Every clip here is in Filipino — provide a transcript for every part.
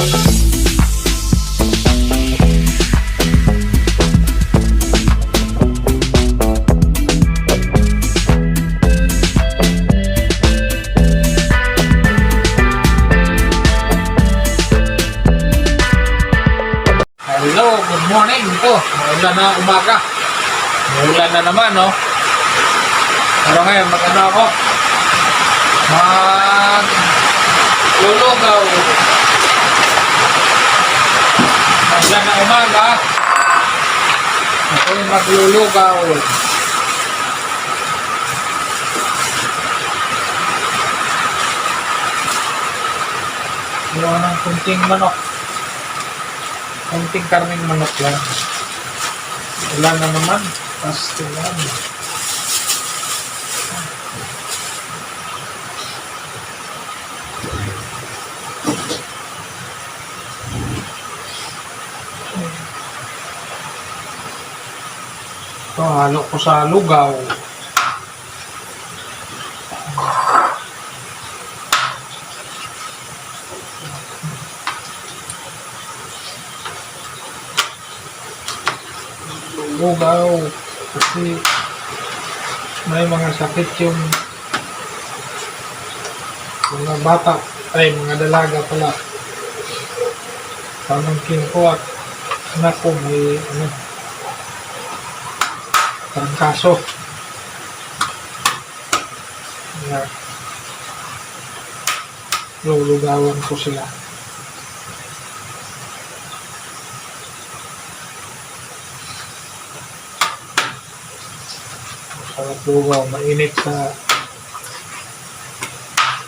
Hello, good morning. Ito, maulan na umaga. Maulan na naman, no? Pero ngayon, mag-ano ako? Maglulugaw. Maulan na umaga. Ako'y maglulugaw. Gawa ng kunting manok. Kunting karning manok lang. Ulan na naman. Pastilan. Ito, halo ko sa lugaw. Lugaw kasi may mga sakit yung mga bata ay mga dalaga pala. Pamangkin ko at anak ko may trangkaso. Kaya lulugawan ko sila. Sarap lugaw, mainit sa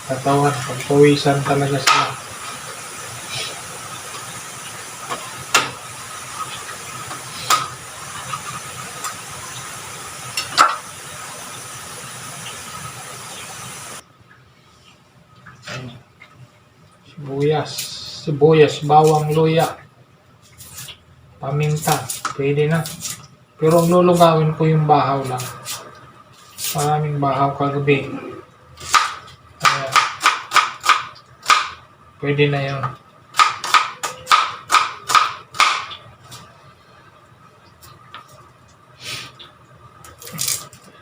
katawan, pagpawisan talaga sila. Sibuyas, bawang, luya, paminta, pwede na. Pero ang lulugawin ko yung bahaw lang. Maraming bahaw kagabi. Kaya, pwede na yun.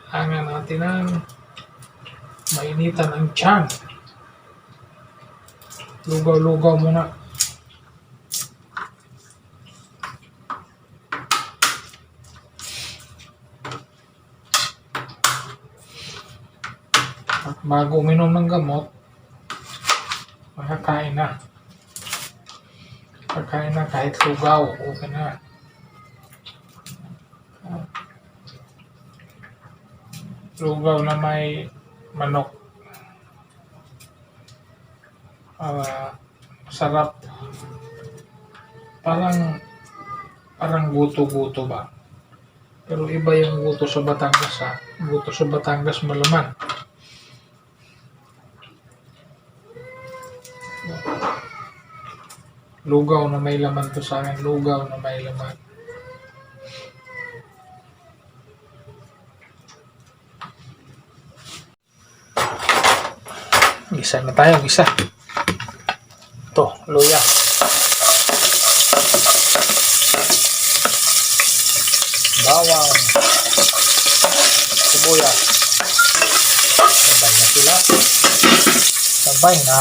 Kailangan natin ng mainitan ang tiyan. Lugaw-lugaw muna. At bago uminom ng gamot, makakain na. Kakain na kahit lugaw, okay na. Lugaw na may manok. Sarap. Parang guto-guto ba? Pero iba yung guto sa Batangas, ha? Guto sa Batangas malaman. Lugaw na may laman to sa akin. Lugaw na may laman. Gisa na tayo, gisa. Ito, luya. Bawang. Sibuyas. Sabay na sila. Sabay na.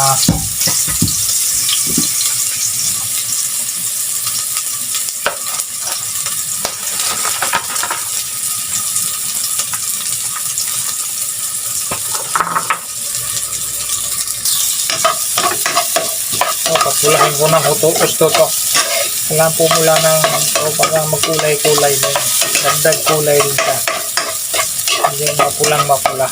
Papulahin ko ng gusto to. Kailangan pumula ng para magkulay-kulay na yun. Dagdag kulay rin siya. Hindi mapulang-mapula.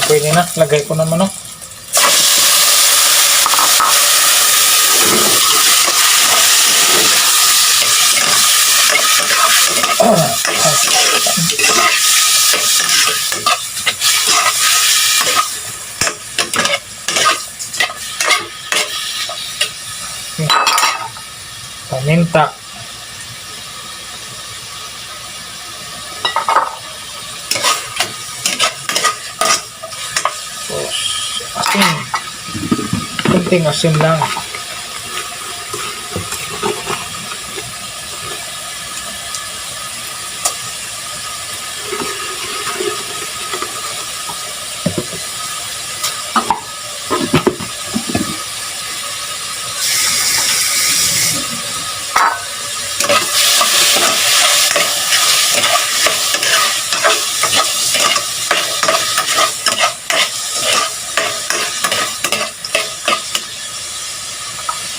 Pwede na. Lagay ko naman, no? Paminta. Tapos Kunting asin lang.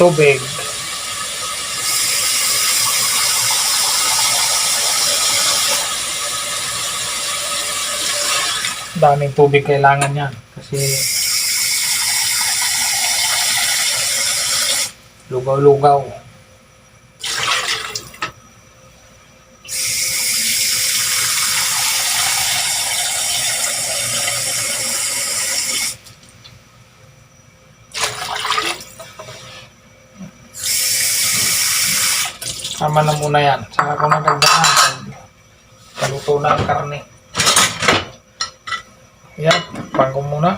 Tubig. Daming tubig kailangan yan kasi lugaw-lugaw. Tama na muna yan. Saka ko na dagdagan. Paluto na ang karne. Yan. Takpan ko muna.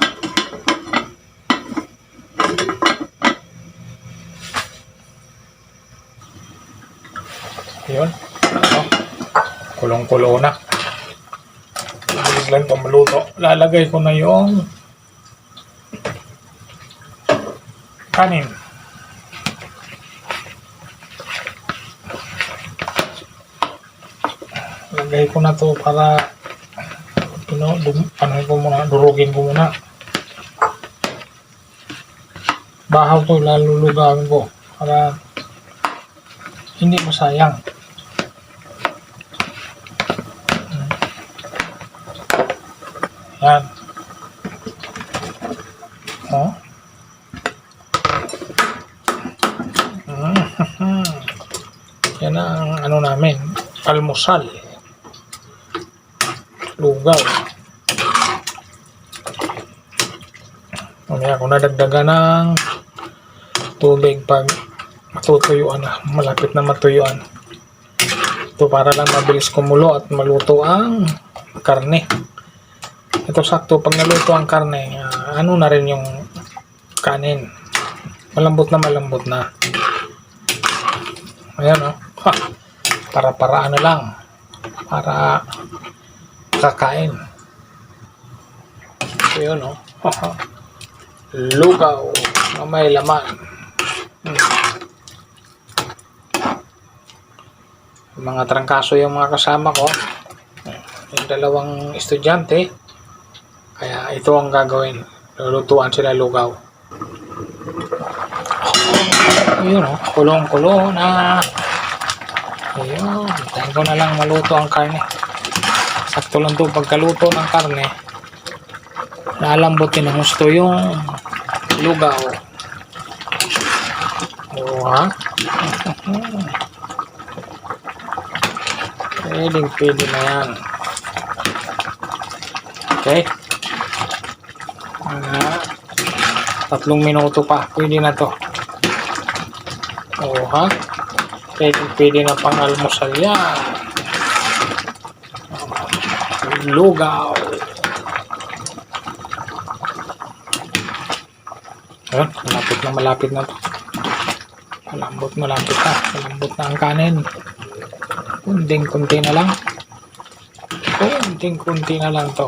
Yun. Kulong-kulo na. Bilis lang ito maluto. Lalagay ko na yung kanin. Lagay ko na to para durugin ko muna. Bahaw to, lalulugawin ko para hindi masayang. Yan. Oh. Yan ang ano namin, almusal. Lugaw. Mamaya ako nadagdagan ng tubig pag matutuyuan na. Malapit na matuyuan. Ito para lang mabilis kumulo at maluto ang karne. Ito sakto pag naluto ang karne, ano na rin yung kanin. Malambot na. Ayan o. Para ano lang. Para kakain. So yun o. Lugaw na may laman. Mga trangkaso yung mga kasama ko. Yung dalawang estudyante. Kaya ito ang gagawin. Lulutuan sila lugaw. Ayun o. Kulong-kulo na. Ayun. Hintayin ko na lang maluto ang karne. Sakto lang to pagkaluto ng karne. Nalambutin ng gusto yung lugaw. O ha? Pwede na yan. Okay. 3 minuto pa. Pwede na to. O ha? Pwede na pang almusal yan. Lugaw. Ayun, malapit na to. Malambot na. Malambot na ang kanin. Kunting-kunti na lang. Kunting-kunti na lang to.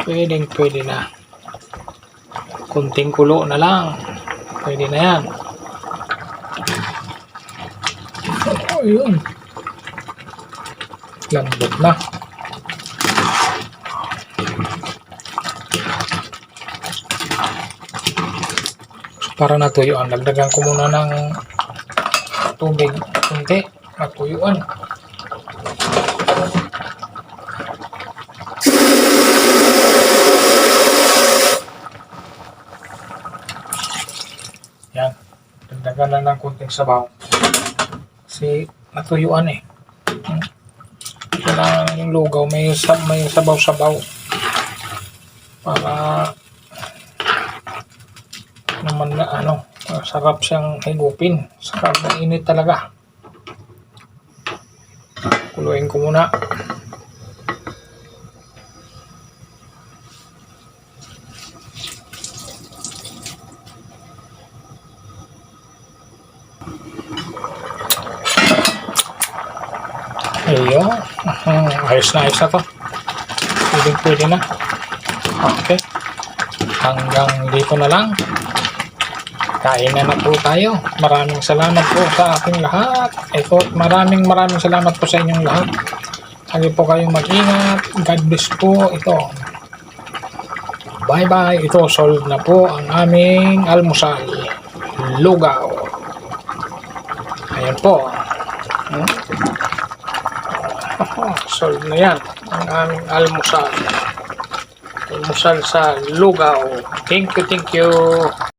Pwede na. Kunting kulo na lang. Pwede na yan. Ayun. Lambot na. Para natuyuan, dagdagan ko muna ng tubig kunti. Matuyuan. Yan. Dagdagan lang ng kunting sabaw. Kasi natuyuan eh. Kailangan yung lugaw may sabaw-sabaw para naman na sarap siyang higupin. Sarap na init talaga. Kuluin ko muna. Ayun. Ayos na to. Pwede na. Okay. Hanggang dito na lang. Kain na po tayo. Maraming salamat po sa ating lahat. Ito, maraming salamat po sa inyong lahat. Lagi po kayong mag-ingat. God bless po. Ito. Bye-bye. Ito, solve na po ang aming almusal. Lugaw. Ayan po. Solve na yan. Ang aming almusal. Almusal sa lugaw. Thank you.